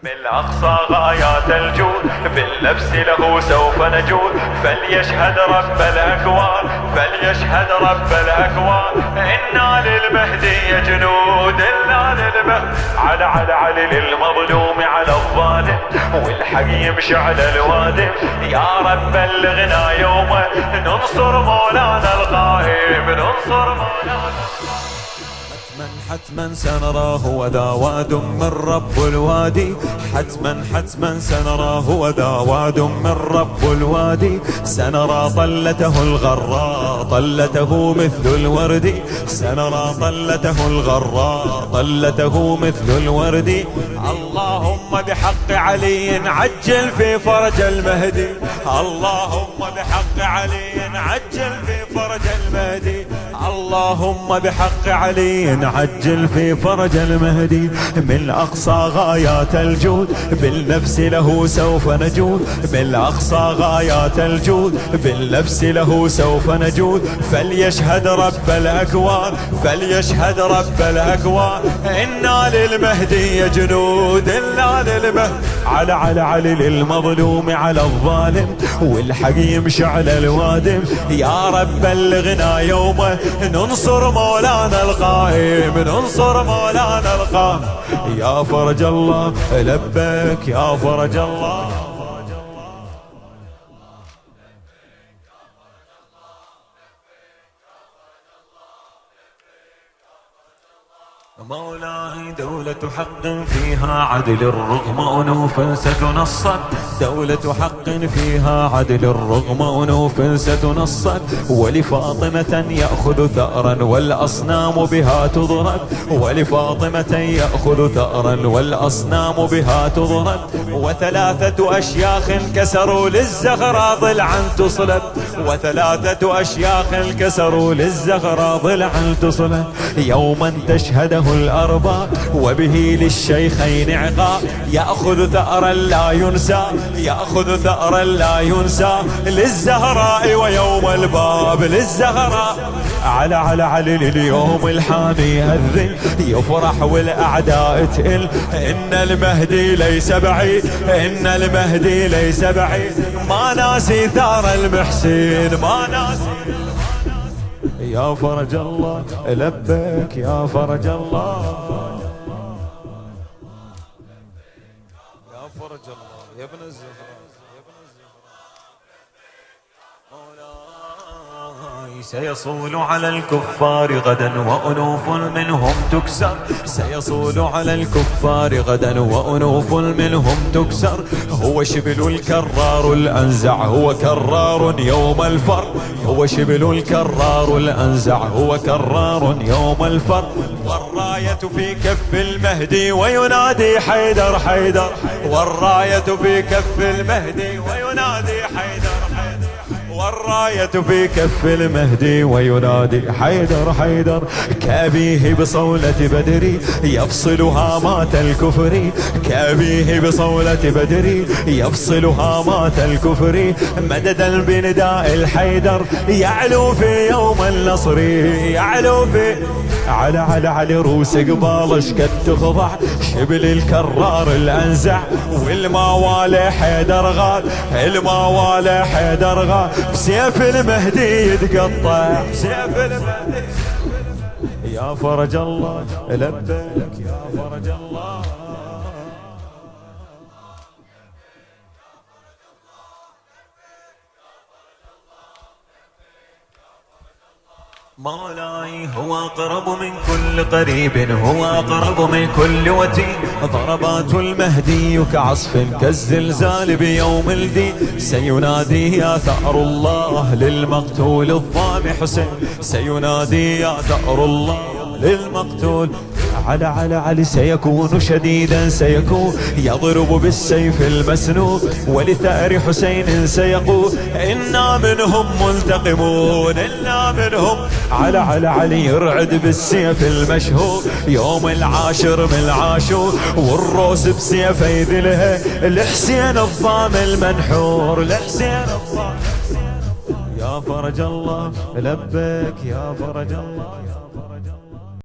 بالأقصى غايات الجود، باللبس له سوف نجود. فليشهد رب الأكوان، فليشهد رب الأكوان. إنا للمهدي جنود، إنا للمهدي. علي للمظلوم على الظالم، والحق يمشي على الوادم. يا رب بلغنا يومه، ننصر مولانا القائم، ننصر مولانا. حتما سنراه وذا واد من رب الوادي. حتما سنراه وذا واد من رب الوادي. سنرى طلته الغراء، طلته مثل الورد. سنرى طلته الغراء، طلته مثل الورد. اللهم بحق علي عجل في فرج المهدي. اللهم بحق علي عجل في فرج المهدي. اللهم بحق علي عجل في فرج المهدي. من أقصى غايات الجود، بالنفس له سوف نجود. بالأقصى غايات الجود، بالنفس له سوف نجود. فليشهد رب الأكوان، فليشهد رب الأكوان. إنا للمهدي جنود، إنا للمهدي. علي للمظلوم على الظالم، والحق يمشي على الوادم. يا رب بلغنا يومه، ننصر مولانا القائم، ننصر مولانا القائم. يا فرج الله لبيك، يا فرج الله. مولاي دولة حق فيها عدل رغم أنوف ستنصت. دولة حق فيها عدل رغم أنوف ستنصت. ولفاطمة يأخذ ثأرا والأصنام بها تضرب. ولفاطمة يأخذ ثأرا والأصنام بها تضرب. وثلاثة أشياخ كسروا للزهراء ضلعا تصلب. وثلاثة أشياخ كسروا للزهراء ضلعا تصلب. يوما تشهده الأرباب، وبه للشيخين عقاب. يأخذ ثأرا لا ينسى، يأخذ ثأرا لا ينسى. للزهراء ويوم الباب للزهراء. علي لليوم الحامي يأذن، يفرح والأعداء تئل. إن المهدي ليس بعيد، إن المهدي ليس بعيد. ما ناسي ثار المحسين، ما ناسي. يا فرج الله لبيك، يا فرج الله. يا فرج الله يا ابن الزهراء، يا ابن الزهراء. مولاي سيصول على الكفار غدا وأنوف منهم تكسر. سيصول على الكفار غدا وأنوف منهم تكسر. هو شبل الكرار الأنزع، هو كرار يوم الفر. هو شبل الكرار الأنزع، هو كرار يوم الفر. والراية في كف المهدي وينادي حيدر حيدر. والراية في كف المهدي وينادي حيدر حيدر. والراية في كف المهدي وينادي حيدر حيدر. كأبيه بصولة بدري يفصل هامات الكفر. كأبيه بصولة بدري يفصل هامات الكفر. مددا بنداء الحيدر يعلو في يوم النصر، يعلو في. على روس قبال شقد تخضع. شبل الكرار الأنزع، والموالي حيدر غاد. الموالي حيدر غاد. بسيف المهدي يتقطع، بسيف المهدي. يا فرج الله لبيك، يا فرج الله. مولاي هو أقرب من كل قريب، هو أقرب من كل وتي. ضربات المهدي كعصف كالزلزال بيوم الدين. سينادي يا ثأر الله للمقتول الظام حسين. سينادي يا ثأر الله للمقتول. علي سيكون شديدا، سيكون يضرب بالسيف المسنون. ولثأر حسين سيقول إنا منهم ملتقمون، إنا منهم. علي يرعد بالسيف المشهور. يوم العاشر من العاشور، والروس بسيف يذلها. الحسين الضام المنحور، الحسين الضام. يا فرج الله لبيك، يا فرج الله.